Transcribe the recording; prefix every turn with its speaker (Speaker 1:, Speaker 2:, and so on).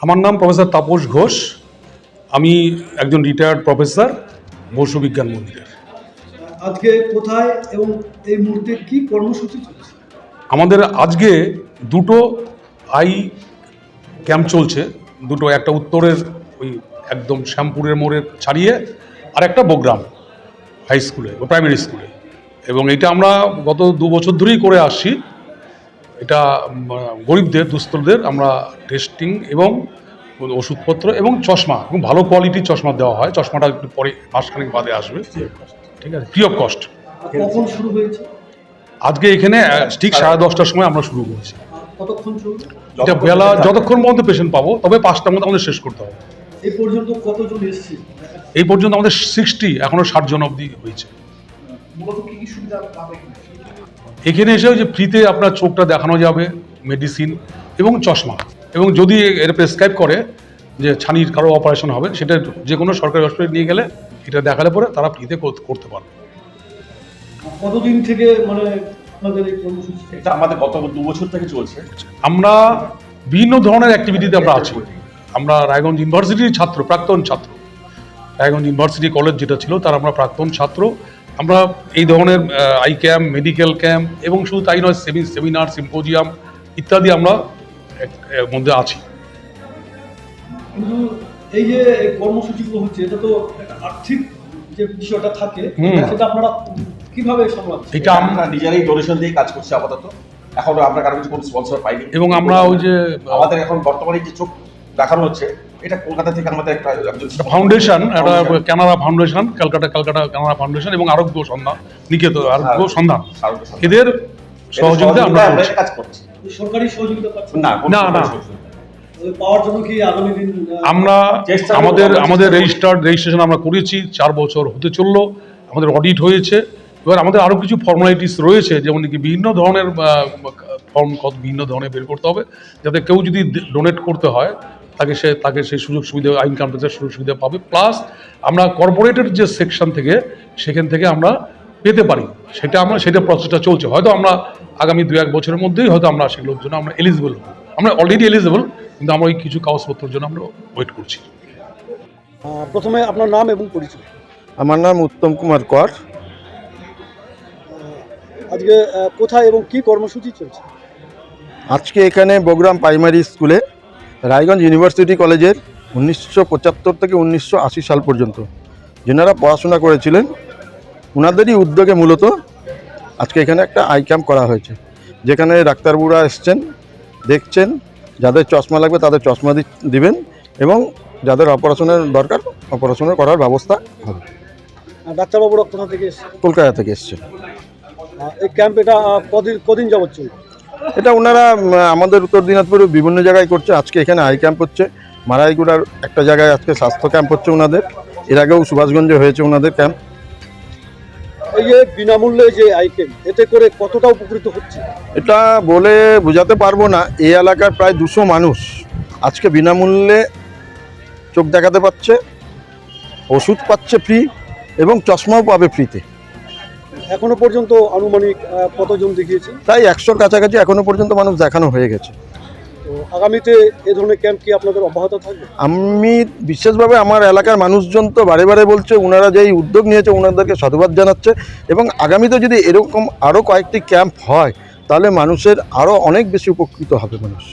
Speaker 1: আমার নাম প্রফেসর তাপস ঘোষ। আমি একজন রিটায়ার্ড প্রফেসর বসু বিজ্ঞান মন্দিরের।
Speaker 2: আজকে কোথায় এবং এই মুহূর্তে কি কর্মসূচি চলছে?
Speaker 1: আমাদের আজকে দুটো আই ক্যাম্প চলছে, দুটো, একটা উত্তরের ওই একদম শ্যামপুরের মোড়ে ছাড়িয়ে, আর একটা বগ্রাম হাই স্কুলে বা প্রাইমারি স্কুলে। এবং এটা আমরা গত 2 বছর ধরেই করে আসছি। এটা গরিবদের, দুস্থদের আমরা টেস্টিং এবং ওষুধপত্র এবং চশমা, এবং ভালো কোয়ালিটির চশমা দেওয়া হয়। চশমাটা একটু পরে মাসখানেক বাদে আসবে, ঠিক আছে, ফ্রি অফ কস্ট।
Speaker 2: কখন শুরু হয়েছে?
Speaker 1: আজকে এখানে ঠিক 10:30টার সময় আমরা শুরু করেছি।
Speaker 2: কতক্ষণ চলবে?
Speaker 1: এটা বেলা যতক্ষণ পর্যন্ত পেশেন্ট পাবো, তবে 5টার মধ্যে আমাদের শেষ করতে হবে।
Speaker 2: এই পর্যন্ত কতজন এসেছে?
Speaker 1: এই পর্যন্ত আমাদের 60, এখনো 60 জন অবধি হয়েছে।
Speaker 2: মূলত কি কি সুবিধা পাবে?
Speaker 1: এখানে এসে ওই যে ফ্রিতে আপনার চোখটা দেখানো যাবে, মেডিসিন এবং চশমা, এবং যদি এর প্রেসক্রাইব করে যে ছানির কারো অপারেশন হবে, সেটা যে কোনো সরকারি হসপিটালে নিয়ে গেলে এটা দেখালে পরে তারা ফ্রিতে করতে পারবে।
Speaker 2: কতদিন থেকে মানে আপনাদের এই কর্মসূচি?
Speaker 3: এটা আমাদের গত 2 বছর থেকে চলছে।
Speaker 1: আমরা বিভিন্ন ধরনের অ্যাক্টিভিটিতে আমরা আছি। আমরা রায়গঞ্জ ইউনিভার্সিটির ছাত্র, প্রাক্তন ছাত্র, রায়গঞ্জ ইউনিভার্সিটি কলেজ যেটা ছিল তার আমরা প্রাক্তন ছাত্র। আমরা এই ধরনের আই ক্যাম্প, মেডিকেল ক্যাম্প এবং শুধু তাই নয়, সেমিনার, সিম্পোজিয়াম ইত্যাদি আমরা এর মধ্যে আছি।
Speaker 2: কিন্তু এই যে এই কর্মসূচিগুলো হচ্ছে, এটা তো একটা আর্থিক যে বিষয়টা থাকে, সেটা আপনারা কিভাবে সামলাচ্ছেন?
Speaker 1: এটা
Speaker 3: আমরা নিজেরাই ডোনেশন দিয়ে কাজ করছি আপাতত। এখন আমরা কারো কিছু কোনো স্পন্সর পাইনি।
Speaker 1: এবং আমরা ওই যে
Speaker 3: আমাদের এখন বর্তমানে যে চোখ দেখানো হচ্ছে, এটা কলকাতা থেকে আমাদের একটা
Speaker 1: ফাউন্ডেশন, একটা Canada foundation, Calcutta Canada foundation এবং আরোগ্য সন্ধান নিকেতন, আরোগ্য সন্ধান, এদের সহযোগিতা আমরা
Speaker 3: কাজ করছি।
Speaker 2: সরকারি সহযোগিতা পাচ্ছেন?
Speaker 1: না না,
Speaker 2: পাওয়ার জন্য কি আগামী দিন
Speaker 1: আমরা আমাদের রেজিস্ট্রেশন আমরা করেছি, 4 বছর হতে চললো, আমাদের অডিট হয়েছে। এবার আমাদের আরও কিছু ফর্মালিটিস রয়েছে, যেমন কি বিভিন্ন ধরনের ফর্ম বিভিন্ন ধরনের বের করতে হবে, যাতে কেউ যদি ডোনেট করতে হয় তাকে সেই সুযোগ সুবিধা, ইনকাম ট্যাক্সের সুযোগ সুবিধা পাবে। প্লাস আমরা কর্পোরেটের যে সেকশন থেকে, সেখান থেকে আমরা পেতে পারি, সেটা প্রসেসটা চলছে। হয়তো আমরা আগামী 2-1 বছরের মধ্যেই হয়তো আমরা সেগুলোর জন্য আমরা এলিজিবল হব। আমরা অলরেডি এলিজিবল, কিন্তু আমরা ওই কিছু কাগজপত্রের জন্য আমরা ওয়েট করছি।
Speaker 2: প্রথমে আপনার নাম এবং পরিচয়।
Speaker 4: আমার নাম উত্তম কুমার কর।
Speaker 2: আজকে কোথায় এবং কি কর্মসূচি চলছে?
Speaker 4: আজকে এখানে বগ্রাম প্রাইমারি স্কুলে রায়গঞ্জ ইউনিভার্সিটি কলেজের 1975 থেকে 1980 সাল পর্যন্ত যেনারা পড়াশোনা করেছিলেন, ওনাদেরই উদ্যোগে মূলত আজকে এখানে একটা আই ক্যাম্প করা হয়েছে, যেখানে ডাক্তারবাবুরা এসছেন, দেখছেন, যাদের চশমা লাগবে তাদের চশমা দিবেন, এবং যাদের অপারেশনের দরকার অপারেশনের করার ব্যবস্থা হবে।
Speaker 2: ডাক্তারবাবুরা কোথা থেকে এসেছে?
Speaker 4: কলকাতা থেকে এসছে।
Speaker 2: এই ক্যাম্প এটা কদিন যাবত চলবে?
Speaker 4: এটা ওনারা আমাদের উত্তর দিনাজপুরে বিভিন্ন জায়গায় করছে। আজকে এখানে আই ক্যাম্প হচ্ছে, মারাইগুড়ার একটা জায়গায় আজকে স্বাস্থ্য ক্যাম্প হচ্ছে ওনাদের, এর আগেও সুভাষগঞ্জে হয়েছে ওনাদের ক্যাম্প।
Speaker 2: এই যে বিনামূল্যে যে আই ক্যাম্প, এতে করে কতটা উপকৃত হচ্ছে?
Speaker 4: এটা বলে বোঝাতে পারবো না। এই এলাকার প্রায় 200 মানুষ আজকে বিনামূল্যে চোখ দেখাতে পাচ্ছে, ওষুধ পাচ্ছে ফ্রি, এবং চশমাও পাবে ফ্রিতে।
Speaker 2: এখনো পর্যন্ত আনুমানিক কতজন দেখিয়েছে?
Speaker 4: তাই 100 কাছাকাছি এখনো পর্যন্ত মানুষ দেখানো হয়ে গেছে।
Speaker 2: তো আগামীতে এই ধরনের ক্যাম্প কি আপনাদের অব্যাহত থাকবে?
Speaker 4: আমি বিশেষভাবে আমার এলাকার মানুষজন তো বারে বারে বলছে, ওনারা যেই উদ্যোগ নিয়েছে ওনাদেরকে সাধুবাদ জানাচ্ছে, এবং আগামীতে যদি এরকম আরও কয়েকটি ক্যাম্প হয় তাহলে মানুষের আরও অনেক বেশি উপকৃত হবে মানুষ।